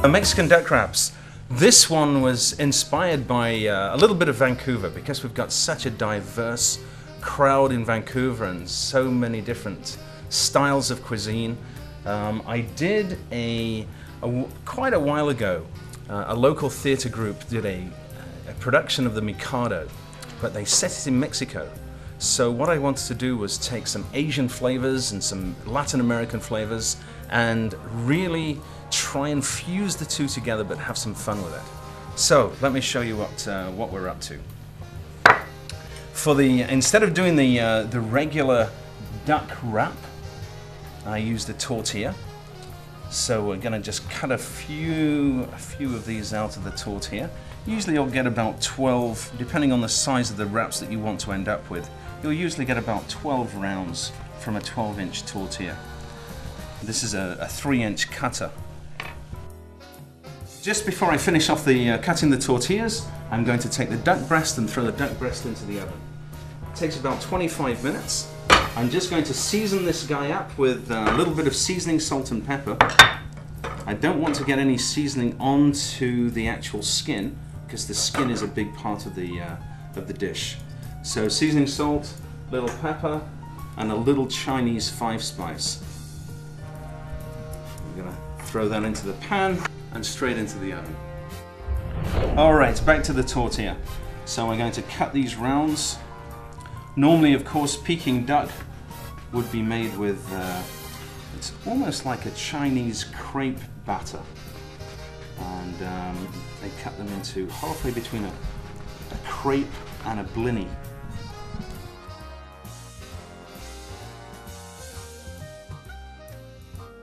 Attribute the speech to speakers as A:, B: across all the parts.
A: Mexican duck wraps. This one was inspired by a little bit of Vancouver, because we've got such a diverse crowd in Vancouver and so many different styles of cuisine. I did quite a while ago, a local theater group did a production of the Mikado, but they set it in Mexico. So what I wanted to do was take some Asian flavors and some Latin American flavors and really try and fuse the two together, but have some fun with it. So let me show you what we're up to. Instead of doing the regular duck wrap, I used a tortilla. So we're going to just cut a few of these out of the tortilla. Usually you'll get about 12, depending on the size of the wraps that you want to end up with. You'll usually get about 12 rounds from a 12-inch tortilla. This is a 3-inch cutter. Just before I finish off cutting the tortillas, I'm going to take the duck breast and throw the duck breast into the oven. It takes about 25 minutes. I'm just going to season this guy up with a little bit of seasoning salt and pepper. I don't want to get any seasoning onto the actual skin, because the skin is a big part of the dish. So seasoning salt, little pepper, and a little Chinese 5-spice. I'm going to throw that into the pan and straight into the oven. Alright, back to the tortilla. So we're going to cut these rounds. Normally, of course, Peking duck would be made with, it's almost like a Chinese crepe batter. And they cut them into halfway between a crepe and a blini.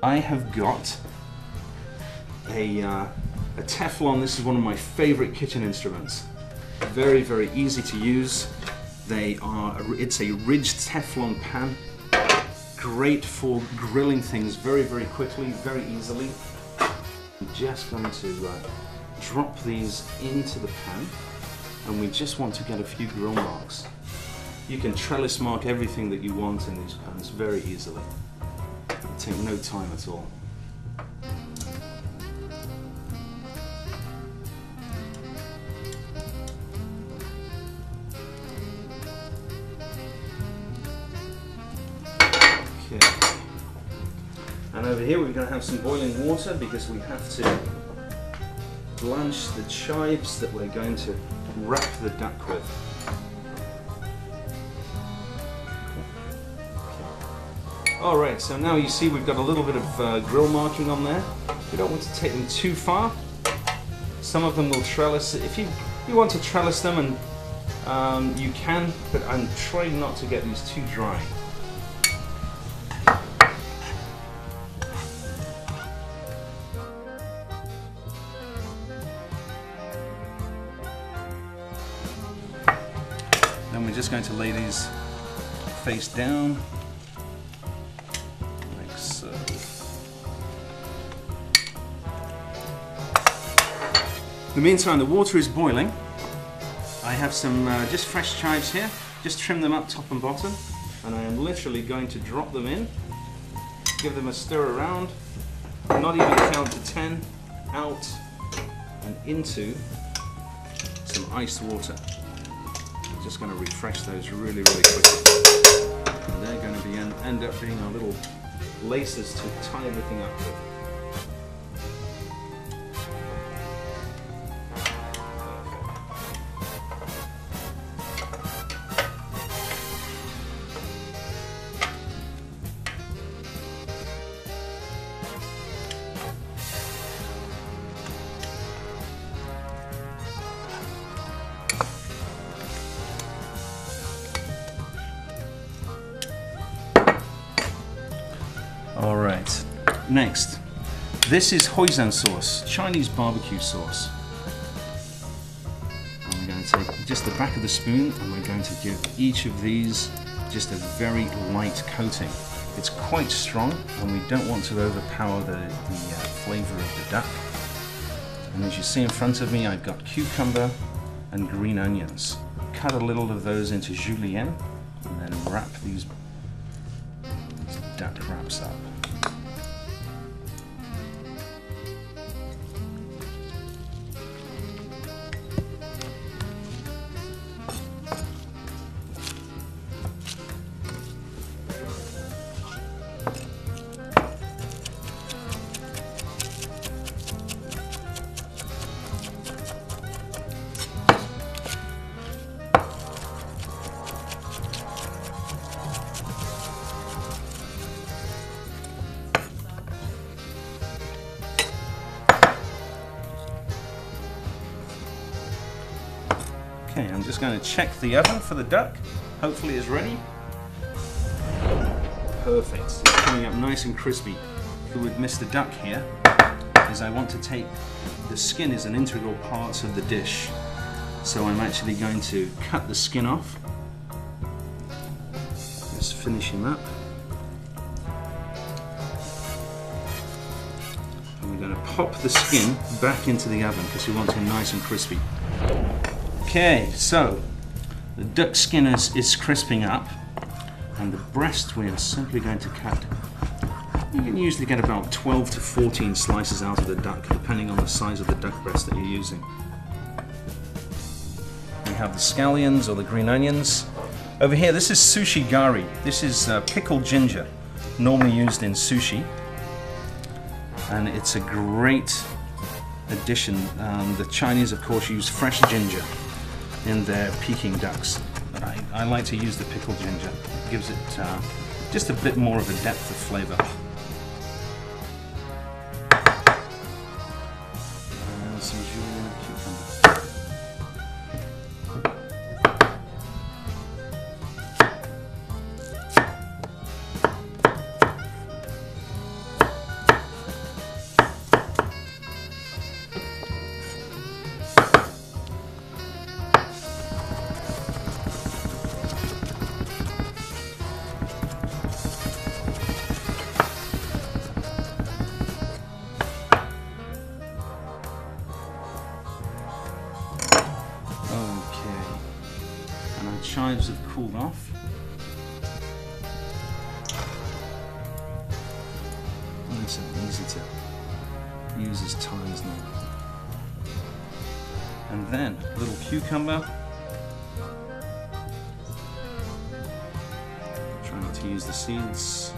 A: I have got a Teflon. This is one of my favorite kitchen instruments. Very, very easy to use. It's a ridged Teflon pan. Great for grilling things very, very quickly, very easily. I'm just going to drop these into the pan, and we just want to get a few grill marks. You can trellis mark everything that you want in these pans very easily. It'll take no time at all. And over here we're going to have some boiling water, because we have to blanch the chives that we're going to wrap the duck with. Alright, so now you see we've got a little bit of grill marking on there. We don't want to take them too far. Some of them will trellis. If you want to trellis them, and you can, but I'm trying not to get these too dry. Then we're just going to lay these face down, like so. In the meantime, the water is boiling. I have some just fresh chives here, just trim them up top and bottom, and I am literally going to drop them in, give them a stir around, not even count to 10, out and into some iced water. Just going to refresh those really, really quickly. And they're going to end up being our little laces to tie everything up with. Alright, next, this is hoisin sauce, Chinese barbecue sauce. And we're going to take just the back of the spoon, and we're going to give each of these just a very light coating. It's quite strong, and we don't want to overpower the flavor of the duck. And as you see in front of me, I've got cucumber and green onions. Cut a little of those into julienne, and then wrap these duck wraps up. Okay, I'm just going to check the oven for the duck. Hopefully it's ready. Perfect. It's coming up nice and crispy. With Mr. Duck here is I want to take the skin is an integral part of the dish, so I'm actually going to cut the skin off. Just finish him up, and we're going to pop the skin back into the oven because we want him nice and crispy. Okay, so the duck skin is crisping up, and the breast we are simply going to cut. You can usually get about 12 to 14 slices out of the duck, depending on the size of the duck breast that you're using. We have the scallions or the green onions. Over here, this is sushi gari. This is pickled ginger, normally used in sushi. And it's a great addition. The Chinese, of course, use fresh ginger in their Peking ducks. But I like to use the pickled ginger. It gives it just a bit more of a depth of flavor. Some julienne cucumber. Chives have cooled off. Nice and easy to use as ties now. And then a little cucumber. Try not to use the seeds.